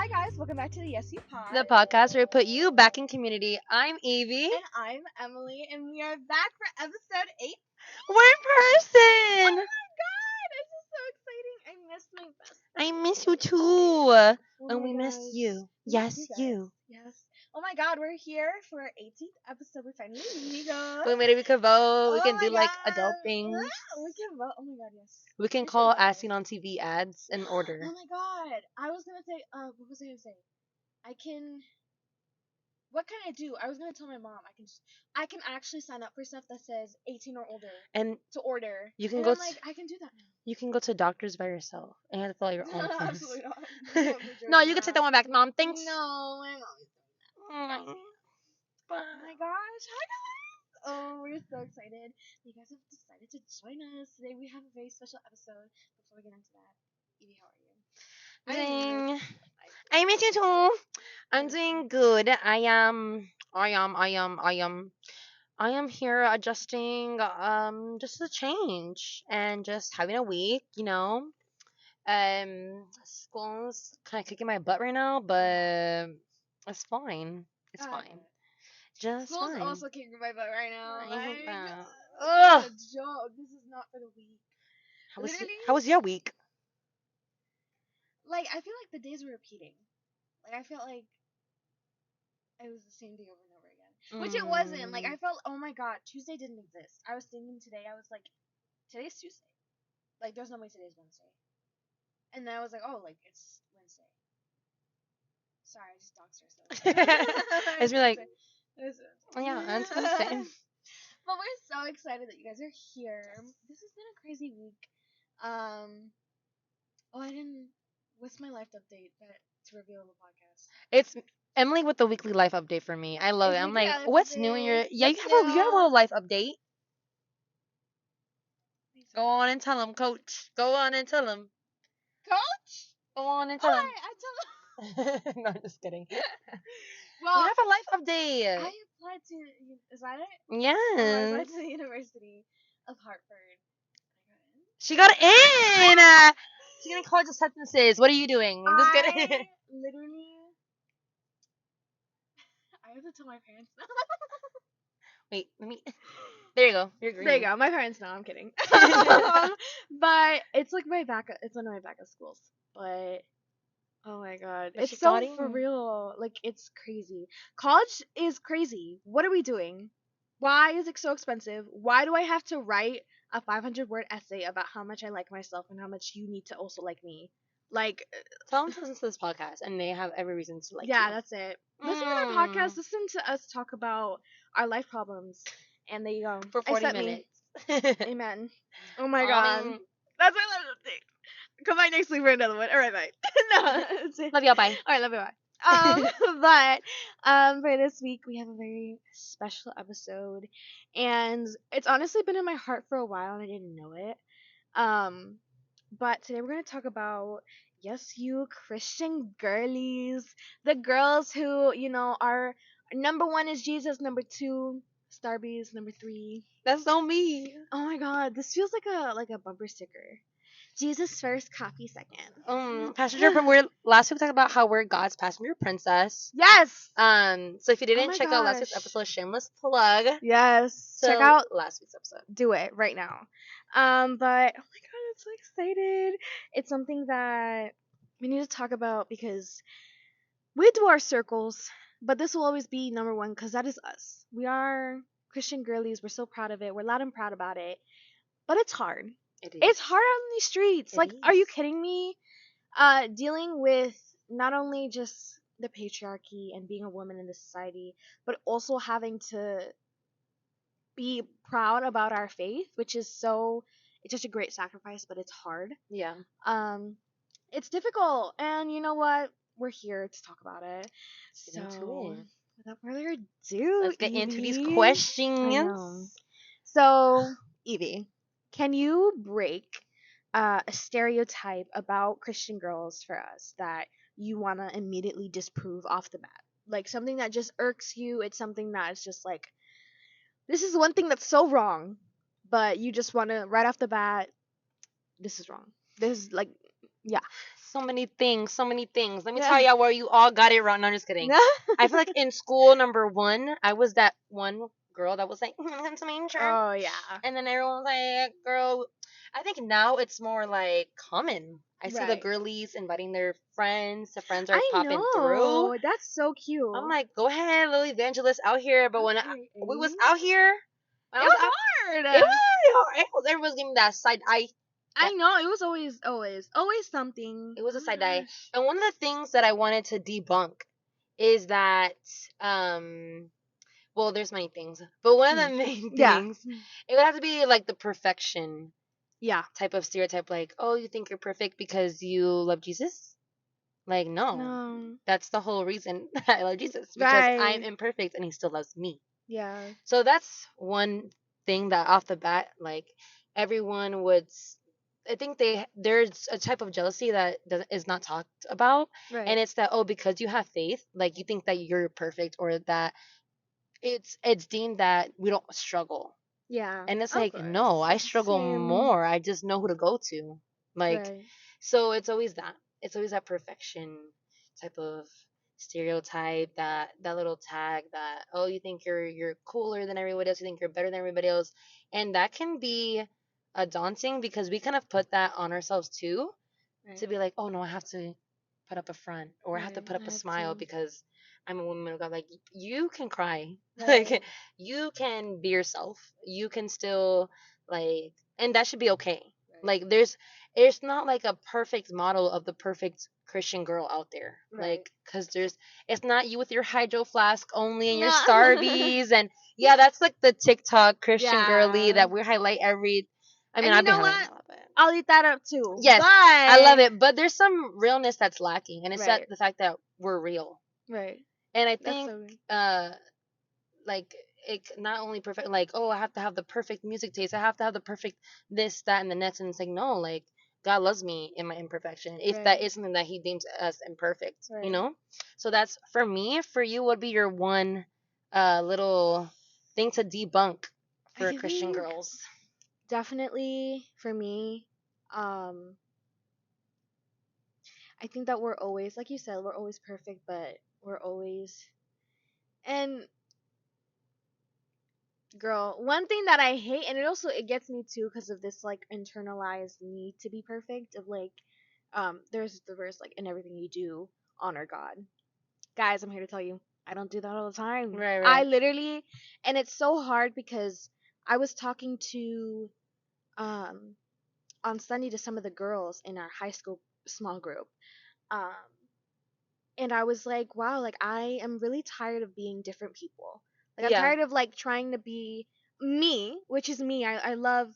Hi guys, welcome back to the Yes You Pod. The podcast where we put you back in community. I'm Evie. And I'm Emily, and we are back for episode 8. We're in person. Oh my god, this is so exciting. I missed my best. I miss you too. And we miss you. Yes, you. Yes. Oh my god, we're here for our 18th episode. We're finally meeting us. We made it. We could vote. We Oh can my do like God. adult things. We can vote. Oh my god, yes. We can We call should vote. as seen on TV ads and order. Oh my god. I was gonna say, what was I gonna say? What can I do? I was gonna tell my mom I can actually sign up for stuff that says 18 or older And to order. you can and go. I'm like, I can do that now. You can go to doctors by yourself and you have to fill out your own forms. Absolutely not. No, you can take that one back, Mom. Thanks. No, my mom is doing that. Oh my gosh. Hi guys. Oh, we're so excited. You guys have decided to join us. Today we have a very special episode. Before we get into that, Evie, how are you? I miss you too. I'm doing good. I am here adjusting just the change and just having a week, School's kind of kicking my butt right now, but it's fine. It's fine. Just School's fine. also kicking my butt right now. I hate Like, that. Ugh. Ugh. A joke. This is not for the weak. How was your week? Like, I feel like the days were repeating. Like, I felt like it was the same day over and over again. Which it wasn't. Like, I felt, oh my god, Tuesday didn't exist. I was thinking today, I was like, today's Tuesday. Like, there's no way today's Wednesday. And then I was like, oh, like, it's Wednesday. Sorry, I just doxed herself. It's me like, oh yeah, it's Wednesday. But we're so excited that you guys are here. This has been a crazy week. What's my life update to reveal in the podcast? It's Emily with the weekly life update for me. I love it. I'm like, what's new in your? Yeah, you have a little life update. Go on and tell him, Coach. Go on and tell him. Coach? Go on and tell him. I tell him. No, I'm just kidding. Well, we have a life update. I applied to. Is that it? Yes. I applied to the University of Hartford. She got in. She's getting college acceptances. What are you doing? I'm just kidding. Literally, I have to tell my parents now. Wait, let me. There you go. You're green. There you go. My parents know. I'm kidding. But it's like my backup. It's one of my backup schools. But oh my god, But it's so for real. Like, it's crazy. College is crazy. What are we doing? Why is it so expensive? Why do I have to write a 500-word essay about how much I like myself and how much you need to also like me? Like, tell them to listen to this podcast, and they have every reason to like. Yeah, you. That's it. Listen to our podcast. Listen to us talk about our life problems, and there you go. For 40 minutes. Amen. Oh my god, that's my life update. Come back next week for another one. All right, bye. No, love y'all. Bye. All right, love you. Bye. But for this week we have a very special episode, and it's honestly been in my heart for a while, and I didn't know it. But today we're gonna talk about you Christian girlies, the girls who are number 1 is Jesus, number 2 Starbies, number 3. That's so me. Oh my god, this feels like a bumper sticker. Jesus first, coffee second. Passenger. Last week we talked about how we're God's passenger princess. Yes. So if you didn't check out last week's episode, shameless plug. Yes. So check out last week's episode. Do it right now. But oh my god, I'm so excited. It's something that we need to talk about because we do our circles, but this will always be number 1 because that is us. We are Christian girlies. We're so proud of it. We're loud and proud about it. But it's hard. It's hard on these streets. Are you kidding me? Dealing with not only just the patriarchy and being a woman in this society, but also having to be proud about our faith, which is it's such a great sacrifice, but it's hard. Yeah. It's difficult, and you know what? We're here to talk about it. Let's get into it. Without further ado, let's get into these questions. So, Evie, can you break a stereotype about Christian girls for us that you want to immediately disprove off the bat? Like something that just irks you. It's something that's just like, this is one thing that's so wrong, but you just want to right off the bat, this is wrong. This is like, yeah. so many things, so many things. Let me Yeah. tell y'all where you all got it wrong. No, I'm just kidding. I feel like in school, number one, I was that one girl that was like, I'm so major. Oh yeah. And then everyone was like, girl, I think now it's more like common. I see the Right. girlies inviting their friends. The friends are I popping through. know. That's so cute. I'm like, go ahead, little evangelist out here. But when Okay. we was out here, when I It was was out, hard. it was really hard. Everyone was giving me that side eye. I know. It was always something. It was Oh a my side eye. gosh. And one of the things that I wanted to debunk is that, um, well, there's many things, but one of the main Yeah. things, it would have to be like the perfection Yeah. type of stereotype, like, oh, you think you're perfect because you love Jesus? Like, no. No. That's the whole reason I love Jesus, because I'm Right. imperfect and he still loves me. Yeah. So that's one thing that off the bat, like, everyone would. I think there's a type of jealousy that is not talked about, Right. and it's that, oh, because you have faith, like you think that you're perfect, or that it's deemed that we don't struggle. Yeah. And it's Of like, course. no, I struggle Same. more. I just know who to go to. Like, Right. so it's always that. It's always that perfection type of stereotype, that little tag that, oh, you think you're cooler than everybody else, you think you're better than everybody else. And that can be daunting, because we kind of put that on ourselves too, Right. to be like, oh no, I have to put up a front, or I have to Right. put up I a have smile to. because I'm a woman of God. Like, you can cry, Right. like you can be yourself. You can still, like, and that should be okay. Right. Like, there's not like a perfect model of the perfect Christian girl out there. Right. Like, cause it's not you with your hydro flask only and your No. Starbies, and yeah, that's like the TikTok Christian girly Yeah. that we highlight every. I mean, And you I've been know highlighting what? a lot, but I'll eat that up too. yes, I love But it. But there's some realness that's lacking, and it's that right. the fact that we're real. Right. And I That's think, so. uh, like, it not only perfect, like, oh, I have to have the perfect music taste, I have to have the perfect this, that, and the next, and it's like, no, like, God loves me in my imperfection. If that Right. is something that He deems us imperfect, you Right. know. So that's for me. For you, would be your one, little thing to debunk I for Christian think girls? definitely for me, um, I think that we're always, like you said, we're always perfect, but we're always. And girl, one thing that I hate, and it gets me too, because of this like internalized need to be perfect. Of like, there's the verse like, in everything you do, honor God. Guys, I'm here to tell you, I don't do that all the time. Right, I right. literally, and it's so hard because I was talking to um on Sunday to some of the girls in our high school small group. Um, and I was like, wow, like I am really tired of being different people. Like I'm Yeah. tired of like trying to be me, which is me. I love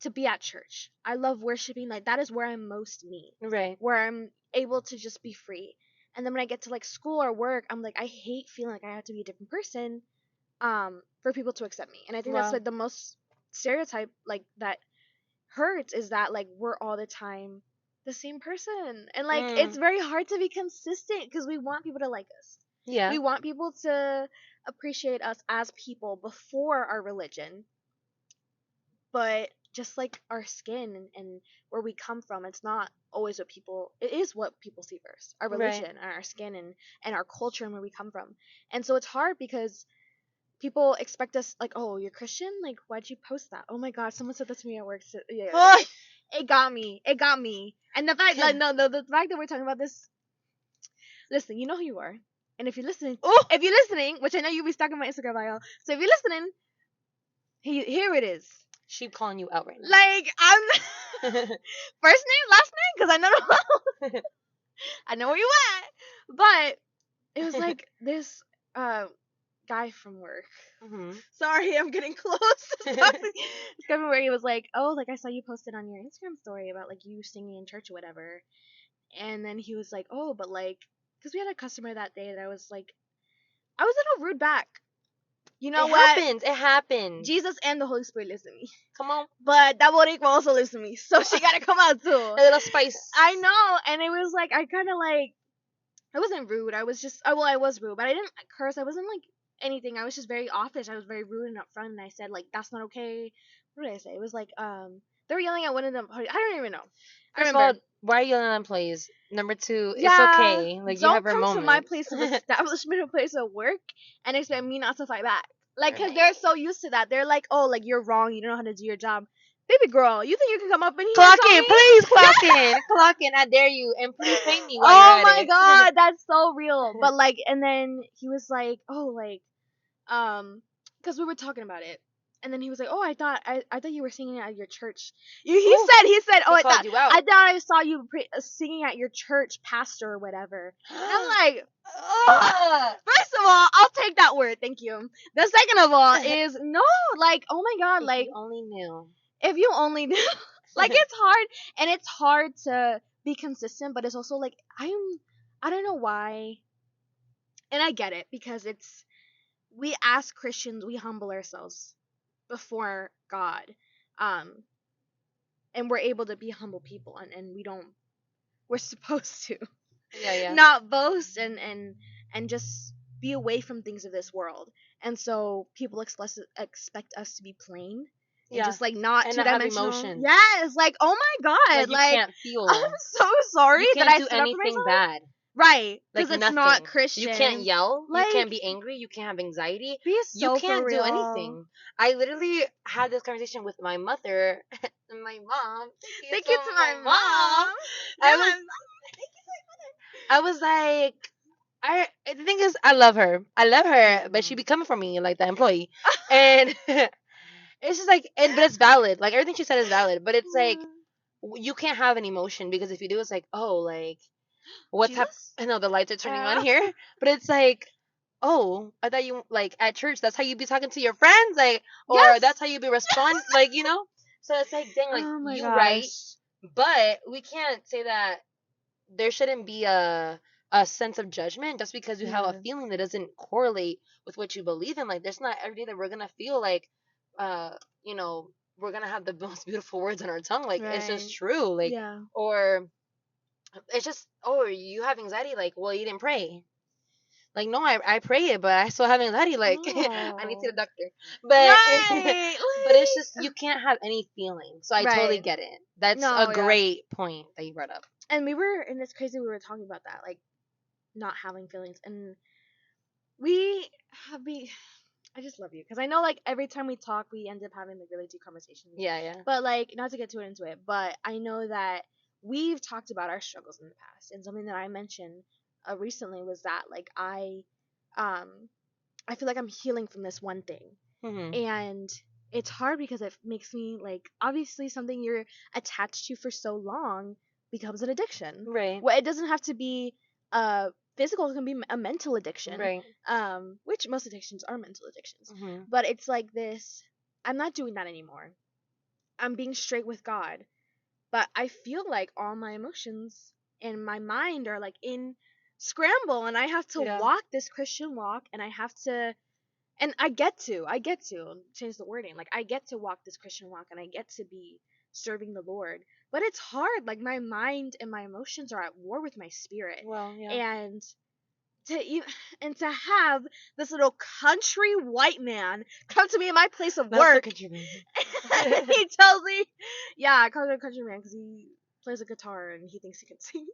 to be at church. I love worshiping. Like that is where I'm most me, Right. where I'm able to just be free. And then when I get to like school or work, I'm like I hate feeling like I have to be a different person for people to accept me. And I think that's Wow. like the most stereotype like that hurts is that like we're all the time the same person. And like it's Mm. very hard to be consistent because we want people to like us. Yeah. We want people to appreciate us as people before our religion. But just like our skin and where we come from, it's not always what people it is what people see first. Our Right. religion and our skin and our culture and where we come from. And so it's hard because people expect us like, oh, you're Christian? Like, why'd you post that? Oh my God, someone said that to me at work the other Oh, day. It got me. It got me. And the fact, like, no, the fact that we're talking about this. Listen, you know who you are, and oh. if you're listening, which I know you'll be stuck in my Instagram bio. So if you're listening, here it is. She calling you out right now. Like I'm first name, last name, because I know I know where you at. But it was like this guy from work. Mm-hmm. Sorry, I'm getting close. This guy from where he was like, "Oh, like I saw you posted on your Instagram story about like you singing in church or whatever." And then he was like, "Oh, but like, because we had a customer that day that I was a little rude back. You know It what? happens. It happens. Jesus and the Holy Spirit lives in me, Come on. but that Boricua also lives in me, so she gotta come out too." A little spice. I know, and it was like I kind of like I wasn't rude. I was just well, I was rude, but I didn't curse. I wasn't like anything. I was just very offish. I was very rude and upfront, and I said like that's not okay. What did I say? It was like They were yelling at one of them. I don't even know. I First of all, remember. why are you yelling at employees? Number two, it's Yeah, okay. Like, you have don't your come to my moments. place of establishment or place of work and expect me not to fight back. Like, cause Right. they're so used to that. They're like, oh, like you're wrong. You don't know how to do your job. Baby girl, you think you can come up in here and Clock tell in, me? please clock in. Clock in, I dare you. And please pay me while you're Oh at my it. god, that's so real. But like, and then he was like, oh, like, because we were talking about it, and then he was like, oh, I thought you were singing at your church. Ooh, He said, oh, he I called thought you out. I thought I saw you singing at your church pastor or whatever. And I'm like, Ugh. first of all, I'll take that word, thank you. The second of all is no, like, oh my god, If like you only knew. if you only knew, like it's hard, and it's hard to be consistent, but it's also like I don't know why, and I get it because it's we as Christians we humble ourselves before God, um, and we're able to be humble people, and we don't we're supposed to Yeah, yeah. not boast and just be away from things of this world. And so people expect us to be plain and Yeah. just like not And two not have dimensional. emotions. Yes, like oh my god, Like, you like can't I'm feel. so sorry You that can't I do stood up for anything myself. bad. Right, Like, because it's not nothing. You can't Christian. yell. You Like can't be angry. You can't have anxiety. be You so for can't do real. anything. I literally had this conversation with my mother and my mom. Thank you Thank to you to my my mom. mom. I Yeah, was, my mom. I was like, the thing is, I love her. I love Yeah, her, but she mom. be coming for me like the employee, and it's just like, but it's valid. Like, everything she said is valid, but it's like you can't have an emotion, because if you do, it's like, oh, like, what's hap? Jesus. I know the lights are turning on Uh, here, but it's like, oh, I thought you, like, at church, that's how you be talking to your friends, like, or yes. that's how you be respond, like, you know. So it's like, dang, like, Oh my you right, gosh. but we can't say that there shouldn't be a sense of judgment just because you have a Yeah. feeling that doesn't correlate with what you believe in. Like, there's not every day that we're gonna feel like, uh, you know, we're gonna have the most beautiful words on our tongue. Like, it's Right. just true. Like, Yeah. or it's just, oh, you have anxiety. Like, well, you didn't pray. Like, no, I pray it, but I still have anxiety. Like, I need to see the Oh. doctor. But Right. but it's Like. just, you can't have any feeling. So I totally Right. get it. That's a No. Yeah. great point that you brought up. And we were, and it's crazy we were talking about that, like not having feelings, and we have we. I just love you because I know like every time we talk, we end up having like really deep conversations. Yeah, yeah. But like not to get too into it, but I know that we've talked about our struggles in the past, and something that I mentioned recently was that like um, I feel like I'm healing from this one thing, Hmm. and it's hard because it makes me like obviously something you're attached to for so long becomes an addiction. Right. Well, it doesn't have to be physical, it can be a mental addiction, Right. which most addictions are mental addictions, Hmm. but it's like this, I'm not doing that anymore, I'm being straight with God, but I feel like all my emotions and my mind are like in scramble, and I have to Yeah. walk this Christian walk, and I have to, and I get to change the wording. Like I get to walk this Christian walk, and I get to be serving the Lord. But it's hard. Like my mind and my emotions are at war with my spirit, Well, yeah. and to and to have this little country white man come to me in my place of Not the work, country man. and he tells me, "Yeah, I call him a country man because he plays a guitar and he thinks he can sing."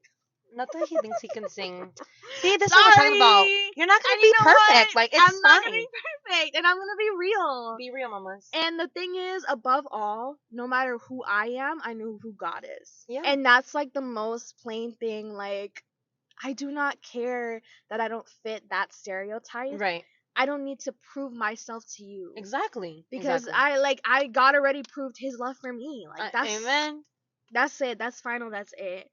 Not that he thinks he can sing. See, this is what we're talking about. Sorry. You're not gonna And you be know what? perfect. Like, I'm it's not gonna fine. be perfect, and I'm gonna be real. Be real, mamas. And the thing is, above all, no matter who I am, I know who God is. Yeah. And that's like the most plain thing. Like, I do not care that I don't fit that stereotype. Right. I don't need to prove myself to you. Exactly. Because Exactly. I God already proved his love for me. Like Amen. that's it. That's final. That's it.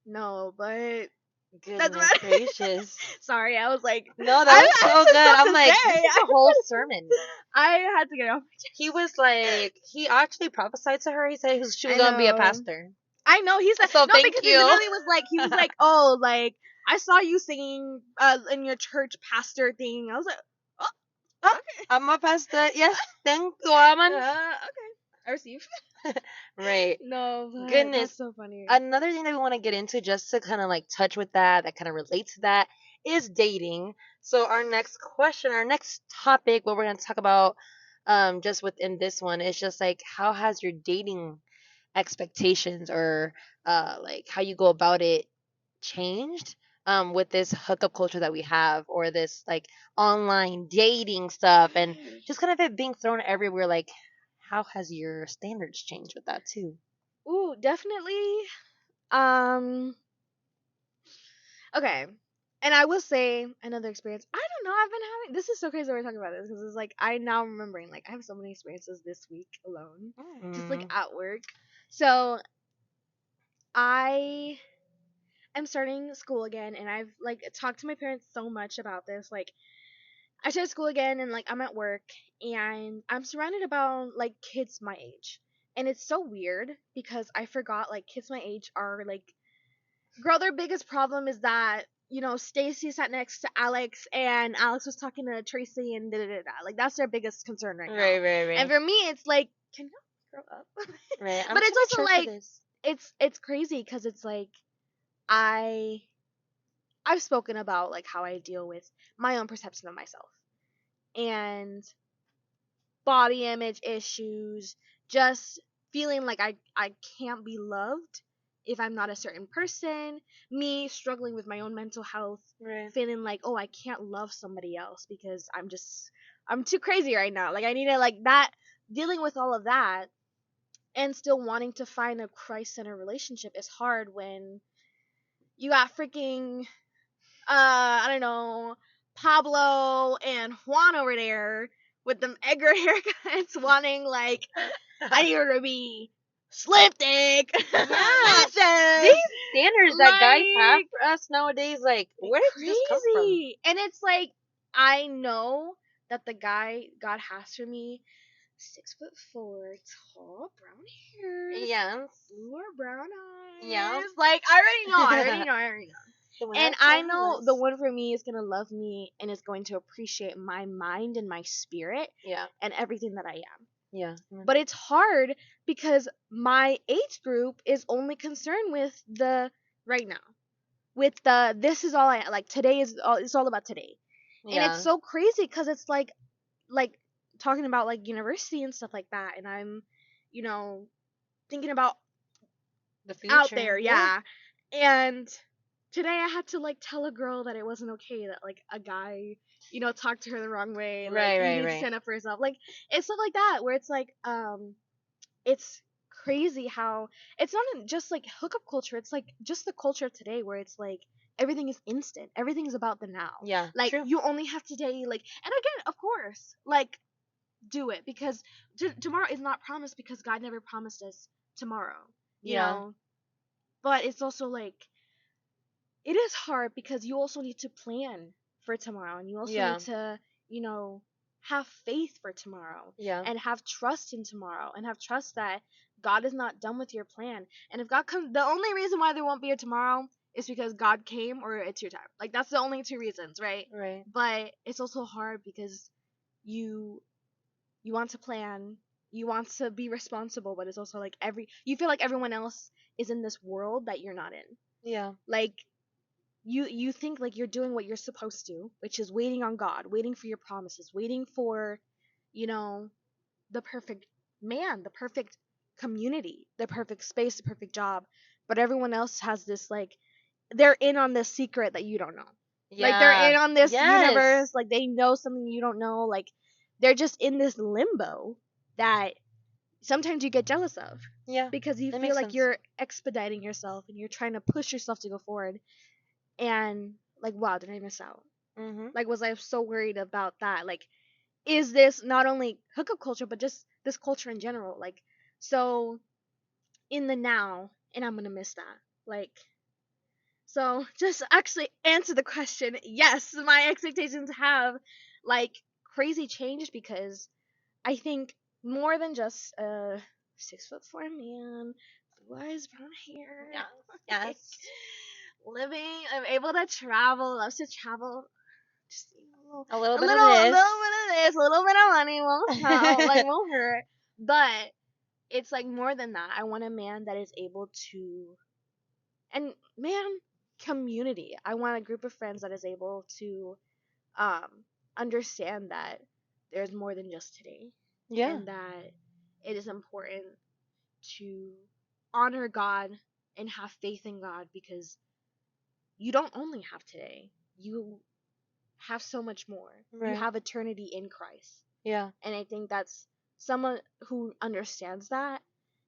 No, but that's Goodness what. gracious. Sorry, I was like, No, that I was had so good. stuff I'm to like, this say. is a whole sermon. I had to get off. He was like, he actually prophesied to her. He said she was I gonna be a know. pastor. I know. He said So no thank because he you. literally was like, oh, like I saw you singing in your church pastor thing. I was like, oh, Oh, okay. I'm a pastor. Yes, thank you, woman. Okay. I receive. Right. No, but Goodness. that's so funny. Another thing that we want to get into, just to kind of like touch with that kind of relates to that, is dating. So our next question, our next topic, what we're going to talk about, just within this one, is just like, how has your dating expectations or like how you go about it changed with this hookup culture that we have, or this like online dating stuff, and just kind of it being thrown everywhere. Like, how has your standards changed with that too? Ooh, definitely. Um, okay. And I will say another experience. I don't know. I've been having. This is so crazy that we're talking about this because it's like I now remembering. Like I have so many experiences this week alone, just like Mm. at work. So I am starting school again, and I've like talked to my parents so much about this. Like I started school again, and like I'm at work, and I'm surrounded about like kids my age, and it's so weird because I forgot like kids my age are like, girl, their biggest problem is that Stacy sat next to Alex, and Alex was talking to Tracy, and da da da da. Like that's their biggest concern right now. Right, right, And right, for me, it's like, can you grow up? right. I'm But too it's also mature for like this. it's crazy because it's like I I've spoken about like how I deal with my own perception of myself and body image issues, just feeling like I can't be loved if I'm not a certain person, me struggling with my own mental health, Right. feeling like, oh, I can't love somebody else because I'm too crazy right now. Like I need to like that, dealing with all of that and still wanting to find a Christ-centered relationship is hard when you got freaking I don't know, Pablo and Juan over there with them Edgar haircuts wanting like I need her to be slim thick, Yeah, massive, these standards that guys have like for us nowadays, like, where did this come from? crazy. And it's like I know that the guy God has for me, 6'4", tall, brown hair, Yes. blue or brown eyes. Yeah. Like I already know. The one And that's I on her know the list. one for me is gonna love me and is going to appreciate my mind and my spirit Yeah. and everything that I am. Yeah. But it's hard because my age group is only concerned with the right now. With the this is all I like today is all it's all about today. And it's Yeah. so crazy because it's like talking about like university and stuff like that, and I'm, you know, thinking about The out future. there, Yeah. yeah. And today I had to like tell a girl that it wasn't okay that like a guy, talked to her the wrong way. Like Right, you right, need to right. stand up for yourself. Like it's stuff like that where it's like it's crazy how it's not just like hookup culture. It's like just the culture of today where it's like everything is instant. Everything is about the now. Yeah. Like True. you only have today. Like and again, of course, like do it because tomorrow is not promised because God never promised us tomorrow. You Yeah. know, but it's also like it is hard because you also need to plan for tomorrow and you also need Yeah. to, you know, have faith for tomorrow Yeah. and have trust in tomorrow and have trust that God is not done with your plan. And if God comes, the only reason why there won't be a tomorrow is because God came or it's your time. Like that's the only two reasons, right? Right. But it's also hard because you you want to plan, you want to be responsible, but it's also like you feel like everyone else is in this world that you're not in. Yeah. Like you think like you're doing what you're supposed to, which is waiting on God, waiting for your promises, waiting for, you know, the perfect man, the perfect community, the perfect space, the perfect job. But everyone else has this like they're in on this secret that you don't know. Like they're Yeah. in on this Yes. universe, like they know something you don't know, like they're just in this limbo that sometimes you get jealous of Yeah. because you That feel makes like sense. you're expediting yourself and you're trying to push yourself to go forward and like wow did I miss out, Mhm. like was I so worried about that, like is this not only hookup culture but just this culture in general, like so in the now and I'm gonna miss that, like so just actually answer the question, yes my expectations have like crazy changed because I think more than just a 6'4" man, blue eyes, brown hair, Yes. like Yes. living, I'm able to travel, loves to travel, just A little a bit of little, a little this. bit of this, a little bit of money won't help, like won't hurt. But it's like more than that. I want a man that is able to, and man, community. I want a group of friends that is able to um understand that there's more than just today, Yeah. and that it is important to honor God and have faith in God, because you don't only have today. You have so much more. You Right. have eternity in Christ. Yeah. And I think that's someone who understands that,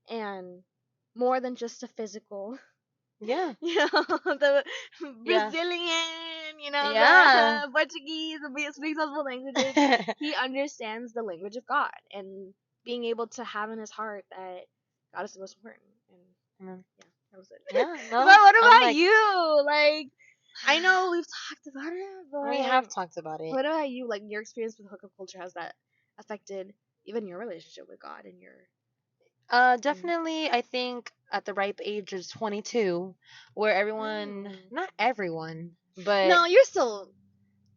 and more than just a physical, Yeah. the Yeah. Brazilian, Yeah. the Portuguese, the speaks multiple languages. He understands the language of God, and being able to have in his heart that God is the most important. And Mm. yeah, that was it. Yeah. But No. what I'm about like, you? Like, I know we've talked about it, we but have talked about it. what about you? Like, your experience with hookup culture, has that affected even your relationship with God and your? And, Definitely, I think at the ripe age of 22, where everyone, mm. not everyone, but No, you're still.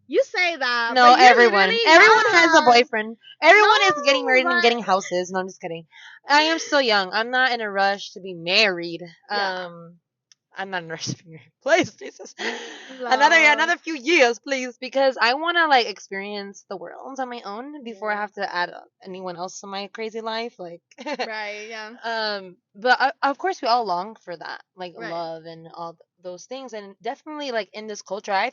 You say that, no, but you're everyone. literally Everyone has a young. boyfriend. Everyone is getting No, married and but getting houses. No, I'm just kidding. I am still young. I'm not in a rush to be married. yeah, I'm not in a rush to be married. Please, Jesus. no, Another few years, please, because I want to like experience the world on my own before I yeah, have to add anyone else to my crazy life. Like, right, yeah, but of course we all long for that, like right, love and all those things, and definitely like in this culture,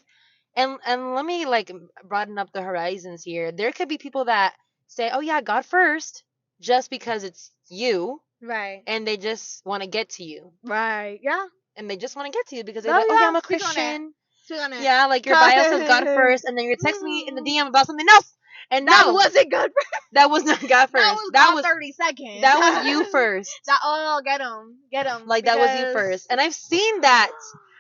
and let me like broaden up the horizons here. There could be people that say, "Oh yeah, God first," just because it's you, right, and they just want to get to you, right, yeah. and they just want to get to you because they're No, like, "Oh yeah, yeah. I'm a Speak on it. Christian." Speak on it. Yeah, like your bio says God first, and then you're texting me in the DM about something else, and That no, wasn't good. that was not God That first. was That God was 30 seconds. that was you first. That, oh, get him, Like that was you because first. And I've seen that.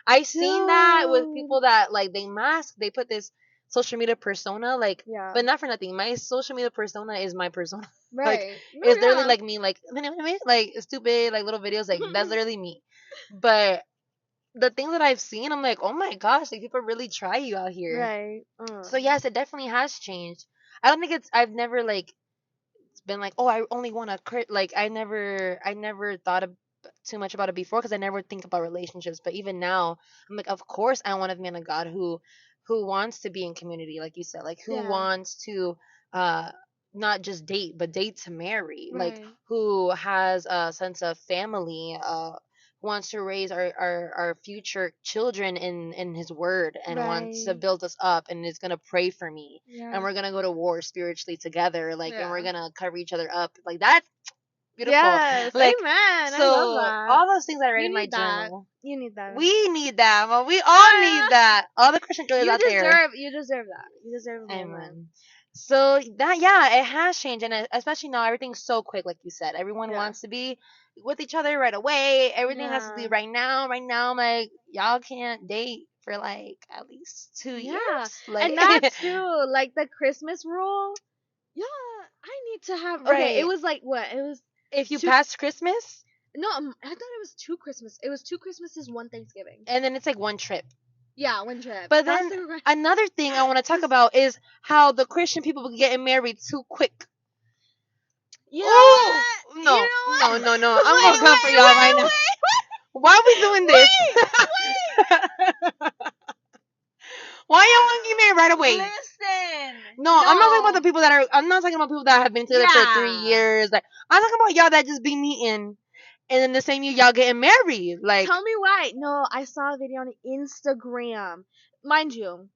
I've seen that with dude, people that like they mask, they put this social media persona, like, yeah, but not for nothing. My social media persona is my persona. Like right, no, it's literally yeah, like me, like stupid, like little videos, like that's literally me. But the things that I've seen, I'm like, oh my gosh, like people really try you out here. right, So yes, it definitely has changed. I don't think I've never like been like, oh, I only want to like I never thought of too much about it before because I never think about relationships. But even now, I'm like, of course, I want a man of God who wants to be in community, like you said, like who yeah, wants to uh not just date, but date to marry, like right, who has a sense of family, wants to raise our future children in his word and wants to right, build us up and is going to pray for me yeah, and we're gonna go to war spiritually together, like, and we're yeah, gonna cover each other up, like that's beautiful. yes, Like, amen. I love so that. all those things I read You in my need that. journal, You need that. we need that. Well, we all need that. All the Christian girls out there. You deserve that. You deserve a man that. Amen. So that yeah, it has changed, and especially now everything's so quick, like you said. Everyone Yeah. wants to be with each other right away. Everything has to be Yeah. right now. Right now, I'm like y'all can't date for like at least 2 years. Yeah. Like And that too, like the Christmas rule. Yeah, I need to have. Okay, it right. was like what? It was If you two. pass Christmas, No, I thought it was two Christmas. It was two Christmases, one Thanksgiving. and then it's like one trip. Yeah, one trip. But That's then the. another thing I want to talk about is how the Christian people be getting married too quick. You know Oh what? You no, know no, what? no, no! I'm gonna Wait, come for wait, y'all right now. Why are we doing this? wait, Why y'all want to get married right wait. away? Listen. No, I'm not talking about the No. people that are. I'm not talking about people that have been together for 3 years. Like I'm talking about y'all that just be meeting, and then the same year y'all getting married. Like Tell me why. No, I saw a video on Instagram. Mind you,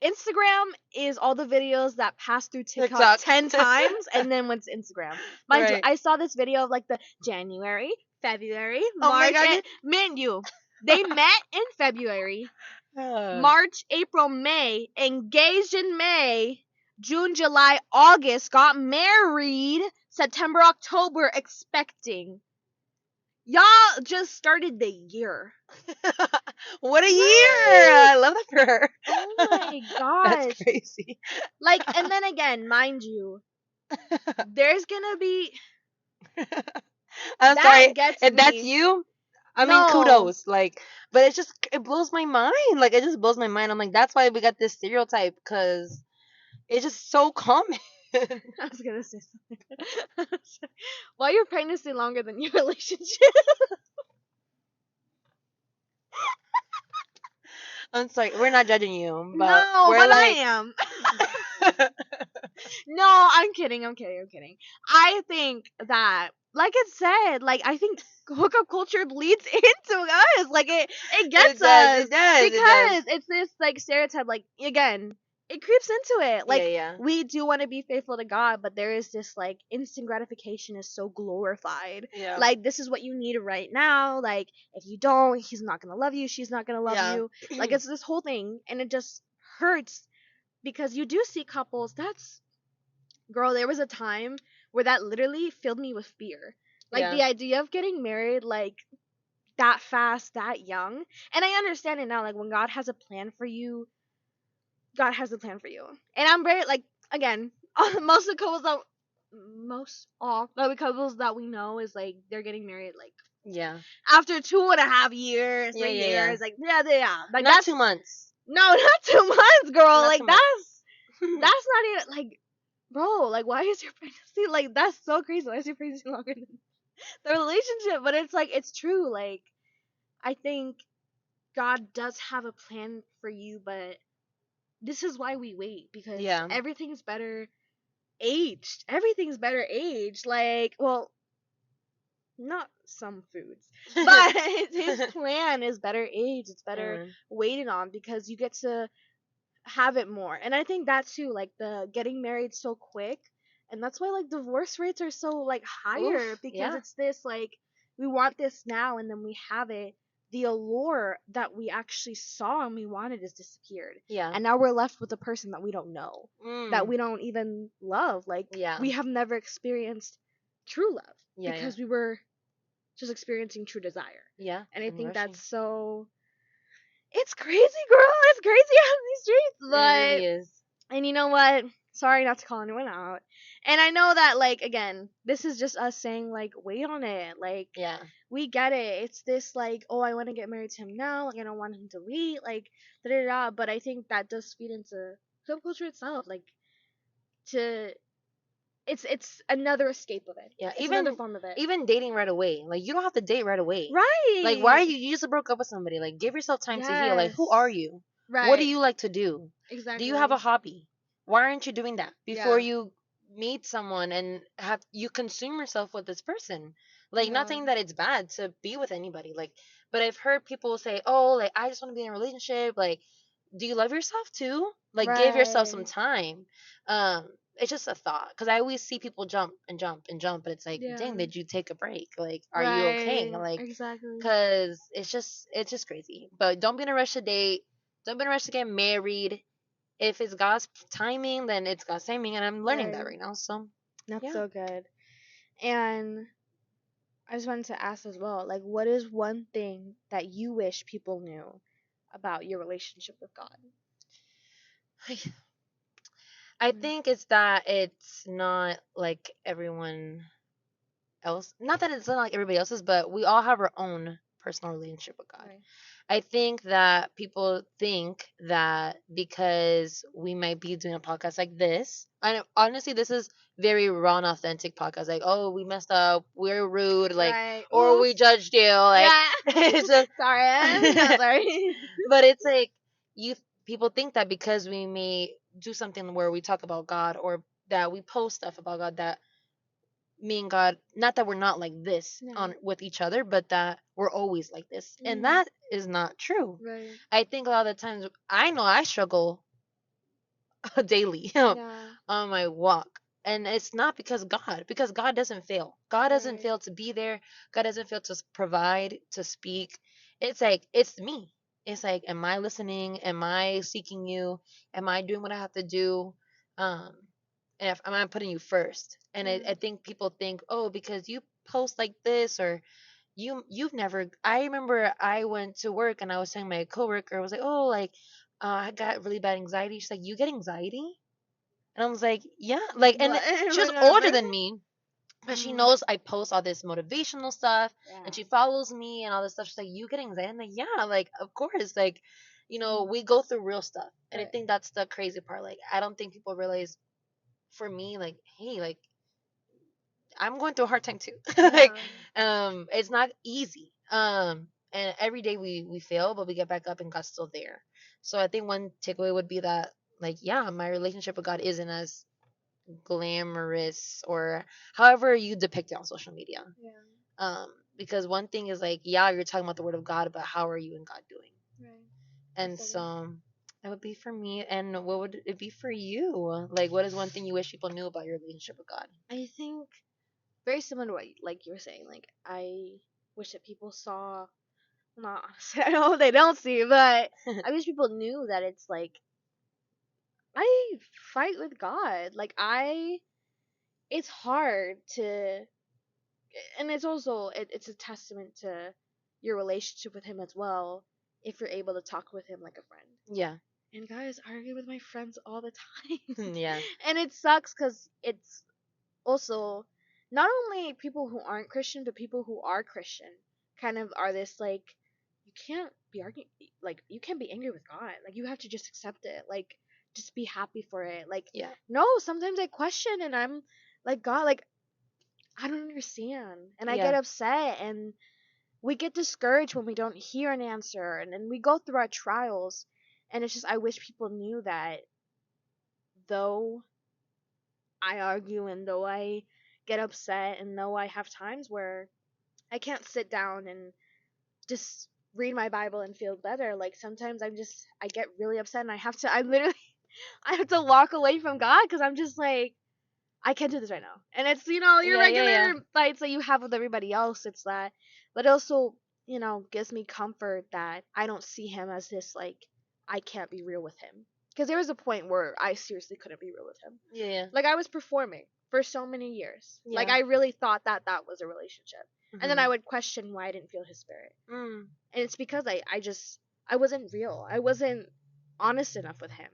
Instagram is all the videos that pass through TikTok TikTok. 10 times and then went to Instagram. Mind you, Right. I saw this video of like the January, February, Oh my March, god. and mind you, they met in February, Uh, March, April, May, engaged in May, June, July, August, got married, September, October, expecting. Y'all just started the year. what a year! Right. I love that for her. Oh my That's gosh. crazy. Like, and then again, mind you, there's gonna be. I'm That sorry gets if that's me. you. I mean, No. kudos. Like, but it blows my mind. Like, it just blows my mind. I'm like, that's why we got this stereotype because it's just so common. I was gonna say something. Why your pregnancy longer than your relationship? I'm sorry, we're not judging you, but No, we're but I like, am. No, I'm kidding. I think that like it said, like I think hookup culture leads into us. Like it It gets does. us It does. It does. because it's this like stereotype. Like again, it creeps into it. Yeah. Like Yeah. we do want to be faithful to God, but there is this like instant gratification is so glorified. Yeah. Like this is what you need right now. Like if you don't, he's not gonna love you. She's not gonna love Yeah. you. Like it's this whole thing, and it just hurts because you do see couples. That's girl, there was a time where that literally filled me with fear. Like Yeah. the idea of getting married like that fast, that young. And I understand it now. Like when God has a plan for you, God has a plan for you. And I'm very like again, most of the couples that most all the couples that we know is like they're getting married like Yeah. after 2.5 years, Yeah. 3 years, like yeah. Like Not that's 2 months. no, not 2 months, girl. Not Like 2 months. that's not even like bro, like why is your pregnancy like that's so crazy? Why is your pregnancy longer than the relationship? But it's like it's true. Like I think God does have a plan for you, but this is why we wait because Yeah. everything's better aged. Everything's better aged. Like, well, not some foods, but his plan is better aged. It's better Amen. waited on because you get to have it more. And I think that too, like the getting married so quick, and that's why like divorce rates are so like higher Oof. because Yeah. it's this like we want this now and then we have it. The allure that we actually saw and we wanted has disappeared. Yeah. And now we're left with a person that we don't know, that Mm. we don't even love. Like Yeah. we have never experienced true love Yeah. Yeah. because we were just experiencing true desire. Yeah. And I And think rushing. that's so it's crazy, girl. It's crazy out in these streets, It but really is. and you know what? Sorry not to call anyone out. And I know that like again, this is just us saying like wait on it. Like Yeah. we get it. It's this like, oh, I want to get married to him now. Like I don't want him to wait. Like da da da. But I think that does feed into subculture itself. Like to it's another escape of it. Yeah. It's another form of it. Even dating right away. Like you don't have to date right away. Like why are Right. you just broke up with somebody? Like give yourself time to heal. Like Yes. who are you? What do Right. you like to do? Do you have Exactly. a hobby? Why aren't you doing that before Yeah. you meet someone and have you consume yourself with this person? Like not Yeah. saying that it's bad to be with anybody. Like but I've heard people say, "Oh, like I just want to be in a relationship." Like do you love yourself too? Like give yourself some Right. time. It's just a thought because I always see people jump and jump and jump, but it's like, Yeah. dang, did you take a break? Like, are you okay? Right. Like, Exactly. cause it's just crazy. But don't be in a rush to date. Don't be in a rush to get married. If it's God's timing, then it's God's timing, and I'm learning that Right. right now. So That's yeah. so good. And I just wanted to ask as well, like, what is one thing that you wish people knew about your relationship with God? I Mm, think it's that it's not like everyone else. Not that it's not like everybody else's, but we all have our own personal relationship with God. right. I think that people think that because we might be doing a podcast like this, and honestly, this is very raw and authentic podcast. Like, oh, we messed up, we're rude, like, Right. or Oof. we judged you, like, Yeah. it's just, Sorry. I'm not sorry. but it's like you people think that because we may do something where we talk about God or that we post stuff about God that me and God, not that we're not like this Yeah. on with each other, but that we're always like this. And Mm, that is not true. right. I think a lot of the times I know I struggle daily Yeah. on my walk. And it's not because God doesn't fail. God doesn't Right. fail to be there. God doesn't fail to provide, to speak. It's like, it's me. It's like, am I listening? Am I seeking you? Am I doing what I have to do? Um, and if am I putting you first? And Yeah. I think people think, oh, because you post like this or you've never. I remember I went to work and I was telling my coworker, I was like, oh, like I got really bad anxiety. She's like, you get anxiety? And I was like, yeah, like, and What? she was Another older person? than me, but she Mm, knows I post all this motivational stuff, and yeah. she follows me and all this stuff. She's like, you get anxiety? I'm like, yeah, like, of course, like, Mm, we go through real stuff, and I right. think that's the crazy part. Like, I don't think people realize, for me, like, hey, like, I'm going through a hard time too. Like, Yeah. it's not easy. And every day we fail, but we get back up and God's still there. So I think one takeaway would be that, like, yeah, my relationship with God isn't as glamorous or however you depict it on social media. Yeah. Because one thing is like, yeah, you're talking about the word of God, but how are you and God doing? Right. And so that would be for me. And what would it be for you? Like, what is one thing you wish people knew about your relationship with God? I think very similar to what like you were saying. Like I wish that people saw. Well, not honestly, I know they don't see, but I wish people knew that it's like I fight with God. Like I, it's hard to, and it's also it's a testament to your relationship with Him as well. If you're able to talk with Him like a friend. Yeah. And guys, I argue with my friends all the time, Yeah. and it sucks because it's also not only people who aren't Christian, but people who are Christian kind of are this like you can't be arguing like you can't be angry with God. Like you have to just accept it. Like just be happy for it. Like Yeah. no, sometimes I question and I'm like God, like I don't understand. And I get Yeah. upset and we get discouraged when we don't hear an answer and then we go through our trials and it's just I wish people knew that though I argue and though I get upset and though I have times where I can't sit down and just read my Bible and feel better. Like sometimes I get really upset and I literally I have to walk away from God because I'm just like I can't do this right now. And it's your Yeah. Yeah. Yeah. regular fights that you have with everybody else. It's that, but it also gives me comfort that I don't see him as this like I can't be real with him. Because there was a point where I seriously couldn't be real with him. Yeah. Like I was performing for so many years. Like Yeah. I really thought that that was a relationship. And then I Mhm. would question why I didn't feel his spirit. Mm. And it's because I wasn't real. I wasn't honest enough with him.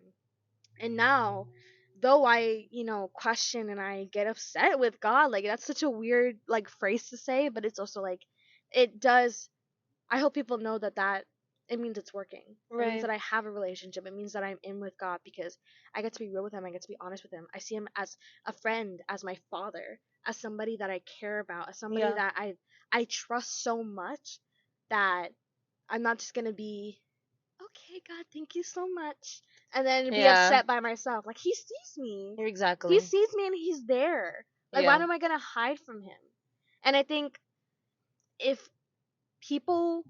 And now, though I question and I get upset with God, like that's such a weird like phrase to say, but it's also like it does I hope people know that it means it's working. It means Right. that I have a relationship. It means that I'm in with God because I get to be real with him. I get to be honest with him. I see him as a friend, as my father, as somebody that I care about, as somebody Yeah. that I trust so much that I'm not just gonna be okay, God, thank you so much, and then be Yeah. upset by myself. Like he sees me, he Exactly. sees me, and he's there. Like why Yeah. am I gonna hide from him? And I think if people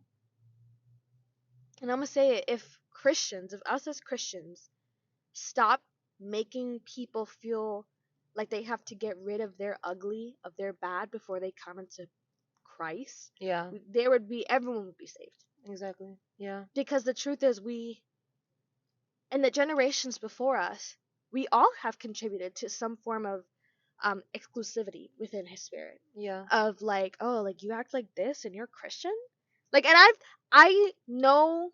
and I'm gonna say it, if Christians, if us as Christians stop making people feel like they have to get rid of their ugly, of their bad before they come into Christ, Yeah. there would be everyone would be saved. Exactly. Yeah. Because the truth is we and the generations before us, we all have contributed to some form of exclusivity within his spirit. Yeah. Of like, oh, like you act like this and you're Christian? Like and I know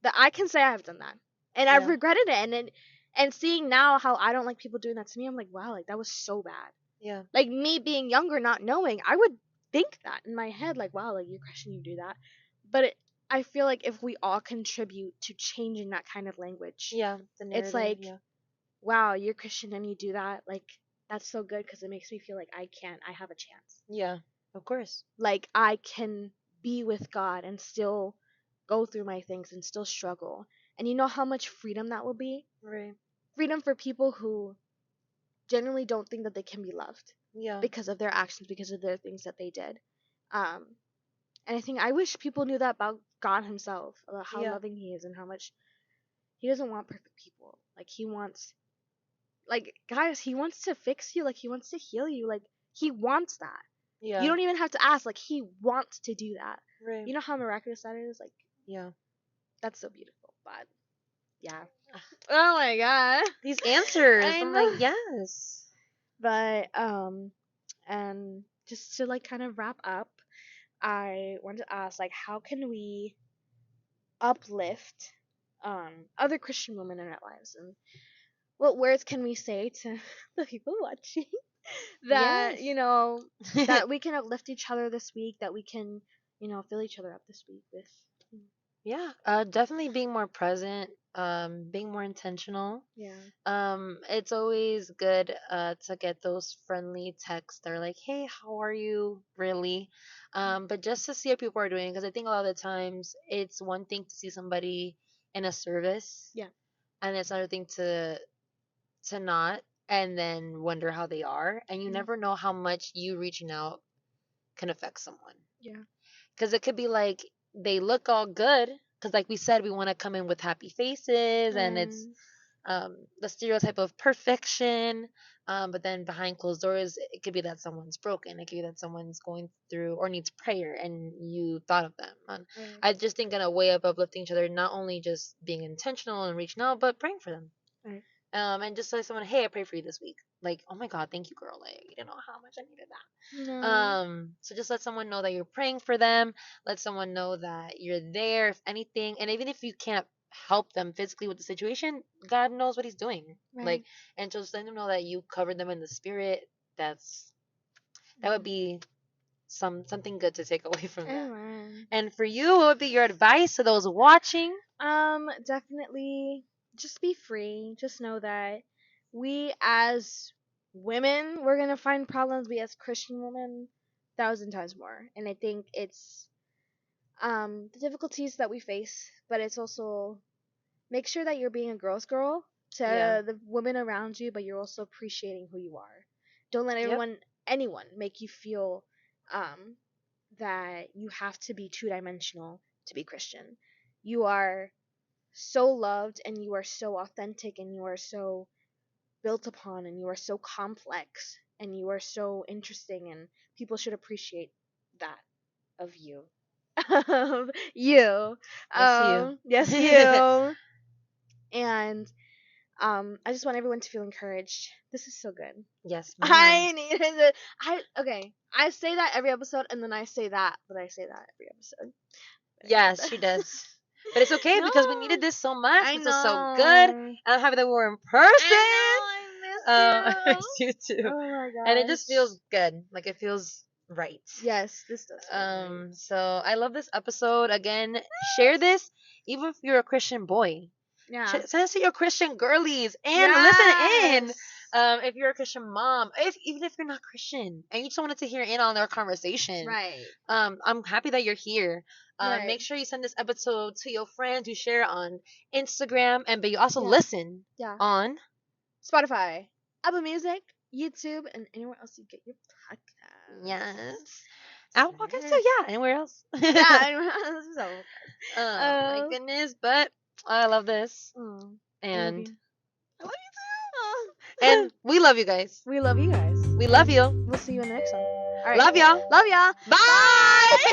that I can say I've done that, and I've Yeah. regretted it. And seeing now how I don't like people doing that to me, I'm like, wow, like that was so bad. Yeah. Like me being younger, not knowing, I would think that in my head, like, wow, like you're Christian, you do that. But I feel like if we all contribute to changing that kind of language, Yeah. The it's narrative. like, Yeah. wow, you're Christian and you do that. Like that's so good because it makes me feel like I have a chance. Yeah. Of course. Like I can be with God and still go through my things and still struggle. And you know how much freedom that will be? Right. Freedom for people who generally don't think that they can be loved Yeah. because of their actions, because of their things that they did. Um, and I think I wish people knew that about God Himself, about how Yeah. loving He is and how much He doesn't want perfect people. Like He wants, like guys, He wants to fix you. Like He wants to heal you. Like He wants that. You Yeah. don't even have to ask. Like He wants to do that. Right. You know how miraculous that is? Like Yeah. that's so beautiful. But yeah. Oh my god. These answers. I I'm know. like, yes. But and just to like kind of wrap up, I wanted to ask like how can we uplift other Christian women in our lives and what words can we say to the people watching that Yes. that we can uplift each other this week, that we can fill each other up this week with Yeah. Definitely being more present. Being more intentional. yeah. It's always good to get those friendly texts that are like, hey, how are you really? But just to see how people are doing, because I think a lot of the times it's one thing to see somebody in a service, Yeah. and it's another thing to not. and then wonder how they are, and you Mm. never know how much you reaching out can affect someone. Yeah. Because it could be like they look all good, because like we said, we want to come in with happy faces, and it's Right. the stereotype of perfection. But then behind closed doors, it could be that someone's broken. It could be that someone's going through or needs prayer, and you thought of them. And Right. I just think in a way of uplifting each other, not only just being intentional and reaching out, but praying for them. Right. And just like someone, hey, I prayed for you this week. Like, oh my God, thank you, girl. Like, you don't know how much I needed that. No. So just let someone know that you're praying for them. Let someone know that you're there if anything. And even if you can't help them physically with the situation, God knows what He's doing. Like, Right. and just let them know that you covered them in the spirit. That would be something good to take away from that. Amen. And for you, what would be your advice to those watching? Definitely just be free. Just know that we as women, we're gonna find problems. We as Christian women, 1,000 times more. And I think it's the difficulties that we face, but it's also make sure that you're being a girl's girl to Yeah. the women around you, but you're also appreciating who you are. Don't let Yep. anyone make you feel um, that you have to be 2 dimensional to be Christian. You are so loved and you are so authentic and you are so built upon and you are so complex and you are so interesting and people should appreciate that of you. Of you. Yes, you. Yes, you. And I just want everyone to feel encouraged. This is so good. Yes, ma'am. I needed it. Okay. I say that every episode, and then I say that, but I say that every episode. Yes, she does. But it's okay No, because we needed this so much. I This was so good. know. I'm happy that we were in person. I I miss miss you you. too. Oh my And it just gosh. feels good. Like it feels right. Yes, this does feel right. So I love this episode. Again, share this even if you're a Christian boy. Yeah. Send us to your Christian girlies and listen in. Yes. If you're a Christian mom, even if you're not Christian and you just wanted to hear in on their conversation, Right. I'm happy that you're here. Right. Make sure you send this episode to your friends. You share it on Instagram, but you also Yeah. listen Yeah. on. Spotify, Apple Music, YouTube, and anywhere else you get your podcast. Yes. Apple Podcasts too. Yes. Yeah. Anywhere else. Yeah, anywhere else. So, Oh my goodness! But I love this, oh, I love and you. I love you too. and we love you guys. We love you guys. We love you. We'll see you in the next one. All right. Love y'all. Love y'all. Bye. Bye.